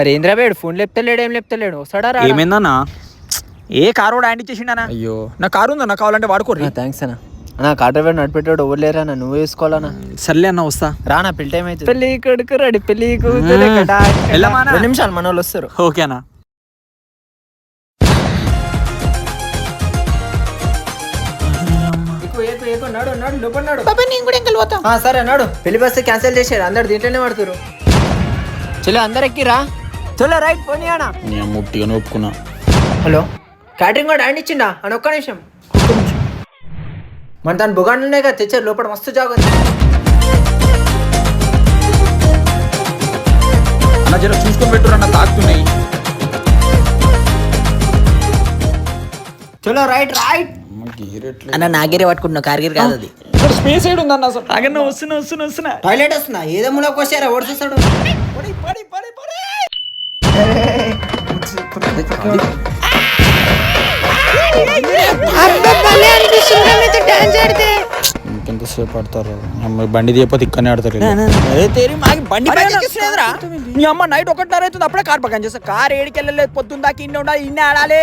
అరే ఇంద్రాబేడు ఫోన్ లేపుతలేడు, ఏం లేపుతలేడు. వస్తాడా రా? ఏమైందన్నా? ఏ కారు కూడా హ్యాండ్ ఇచ్చేసిండనా? అయ్యో నా కారు ఉందన్న, కావాలంటే వాడుకోర్రి. థ్యాంక్స్ అన్న. అన్న కార్ డ్రైవర్ నడిపెట్టాడు, ఎవరు లేరా? నువ్వు వేసుకోవాలన్నా. సర్లే అన్న, వస్తా. రానా, పెళ్లి టైం అయితే. పెళ్లి కొడుకు రెడీ, పెళ్లి కూతురు కటా. వెళ్ళమానా? 2 నిమిషాలు మన వాళ్ళు వస్తారు. ఓకేనా? సరే నాడు. పెళ్లి బస్సు క్యాన్సిల్ చేశారు, అందరు దీంట్లోనే పడుతురు. చలో అందరు ఎక్కిరా. చలో రైట్ పోనీ అన్న. నేను ముట్టిగా ఒప్పుకున్నా. హలో, క్యాటరింగ్ కూడా హ్యాండ్ ఇచ్చిండా అని? ఒక్క నిమిషం. మన దాని బుగాన్లున్నాయి కదా, తెచ్చారు లోపల. మస్తు జాగ్రత్త అన్న, జర చూసుకొని పెట్టురన్న, తాకుతున్నాయి. చలో రైట్ రైట్ అన్న నాగిరే పట్టుకుంటున్నా, కార్గిర్ కాదు అది. స్పేస్ ఏడు ఉందన్న అసలు. ఆగన్న, వస్తున్నా. టాయిలెట్ వస్తున్నా, ఏదో మూలకు వచ్చారా ఓడిస్తాడు. ఇంకెంతసేపు ఆడతారు? బండి తీయపోతే ఇక్కడనే ఆడతారు. నీ అమ్మ నైట్ 1:30 అవుతుంది, అప్పుడే కార్ పక్కన చేస్తా. కార్ ఏడికి వెళ్ళలేదు, పొద్దున్న దాకా ఇన్ని ఉండాలి, ఇన్ని ఆడాలి.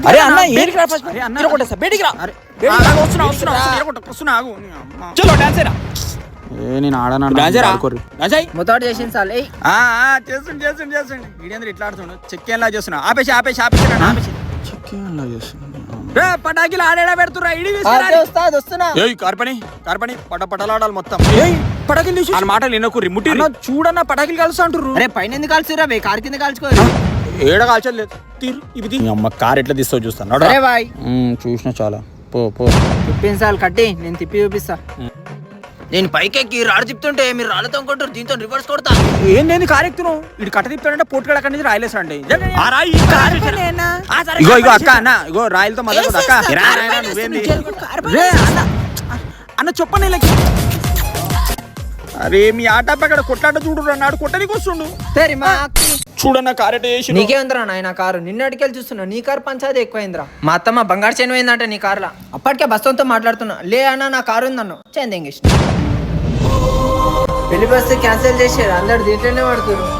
అరే అన్న, ఏడికి రా ఫస్ట్. బయటికి రా. చలో డాన్స్ రా. నేను ఆడనా? మొత్తం చేసింది సార్. చేస్తుండే వీడేంద్ర ఇట్లా ఆడుతుండు. చెక్కేలా చేస్తున్నా. ఆపేసి పటాకిలు ఆడేడా పెడుతున్నా. కార్పని పటలాడాలి మొత్తం. పటాకిలు తీసి ఆ మాటలు ఎన్నకూరి ముట్టి చూడన్నా, పటాకిలు కాల్స్తా అంటారు. అరే పైన ఎందుకు కాల్చురా? కార్ కింద కాల్చుకోరు. ఏడ కాల్చలేదు. తీరు ఇది అమ్మ, కార్ ఎట్లా తీస్తావు చూస్తాను. చూసిన చాలా. పో తిప్పించాలి కట్టి, నేను తిప్పి చూపిస్తా. నేను పైకెక్కి రాడు తిప్పుతుంటే మీరు రాళ్ళతో అనుకుంటారు, దీంతో రివర్స్ కొడతా. ఏంది కార్ ఎక్కుతున్నావు? ఇటు కట్ట తిప్పుతాడంటే పోటుకాడ అక్కడి నుంచి రాయలేసాండి. ఇగో అక్క, అన్న ఇగో రాయలతో మొదలు అక్క. అన్న చెప్పని అరే మీ ఆట అక్కడ కొట్లాట చూడు, నాడు కొట్టనికి వస్తుండు. చూడన్న కార్ ఎట్ట చేసి. నీకేంద్రా నాయన కారు? నిన్నటికెళ్ళి చూస్తున్నా, నీ కారు పంచాయతీ ఎక్కువైందిరా. మా అత్తమ్మ బంగారు చేను పోయిందంటే నీ కార్లా. అప్పటికే బస్సుతో మాట్లాడుతున్నా. లే అన్న, నా కారు ఉందన్ను చందేంగేసి. పెళ్లి బస్సు క్యాన్సిల్ చేశారు, అందరు దీంట్లోనే పడుతున్నారు.